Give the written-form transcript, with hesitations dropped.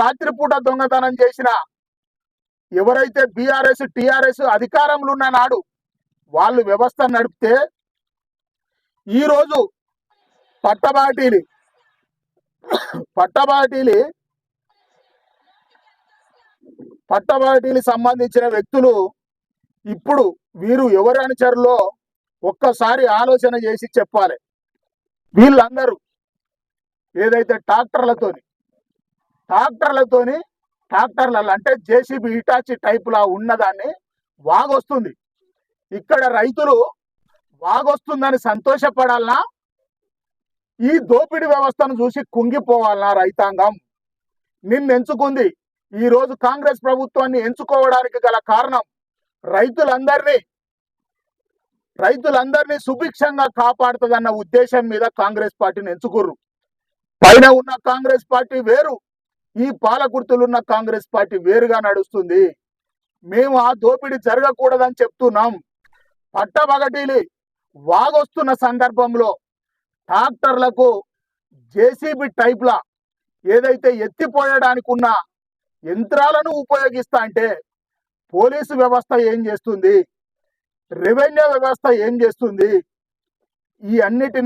రాత్రిపూట దొంగతనం చేసిన ఎవరైతే బీఆర్ఎస్ టీఆర్ఎస్ అధికారంలో ఉన్న నాడు వాళ్ళు వ్యవస్థ నడిపితే ఈరోజు పట్టబాటీలి పట్టబాటీలి పట్టబాటీలి సంబంధించిన వ్యక్తులు ఇప్పుడు వీరు ఎవరి అనుచరులో ఒక్కసారి ఆలోచన చేసి చెప్పాలి. వీళ్ళందరూ ఏదైతే ట్రాక్టర్లతోని ట్రాక్టర్లలో అంటే జేసీబీ ఇటాచి టైపులా ఉన్నదాన్ని వాగొస్తుంది. ఇక్కడ రైతులు వాగొస్తుందని సంతోషపడాలనా, ఈ దోపిడీ వ్యవస్థను చూసి కుంగిపోవాలనా? రైతాంగం నిన్ను ఎంచుకుంది. ఈ రోజు కాంగ్రెస్ ప్రభుత్వాన్ని ఎంచుకోవడానికి గల కారణం రైతులందరినీ సుభిక్షంగా కాపాడుతుందన్న ఉద్దేశం మీద కాంగ్రెస్ పార్టీని ఎంచుకోరు. పైన ఉన్న కాంగ్రెస్ పార్టీ వేరు, ఈ పాలకుర్తులున్న కాంగ్రెస్ పార్టీ వేరుగా నడుస్తుంది. మేము ఆ దోపిడీ జరగకూడదని చెప్తున్నాం. పట్టబగటీలి వాగొస్తున్న సందర్భంలో ట్రాక్టర్లకు జేసీబీ టైప్లా ఏదైతే ఎత్తిపోయడానికి ఉన్న యంత్రాలను ఉపయోగిస్తా అంటే పోలీసు వ్యవస్థ ఏం చేస్తుంది, రెవెన్యూ వ్యవస్థ ఏం చేస్తుంది? ఈ అన్నిటిని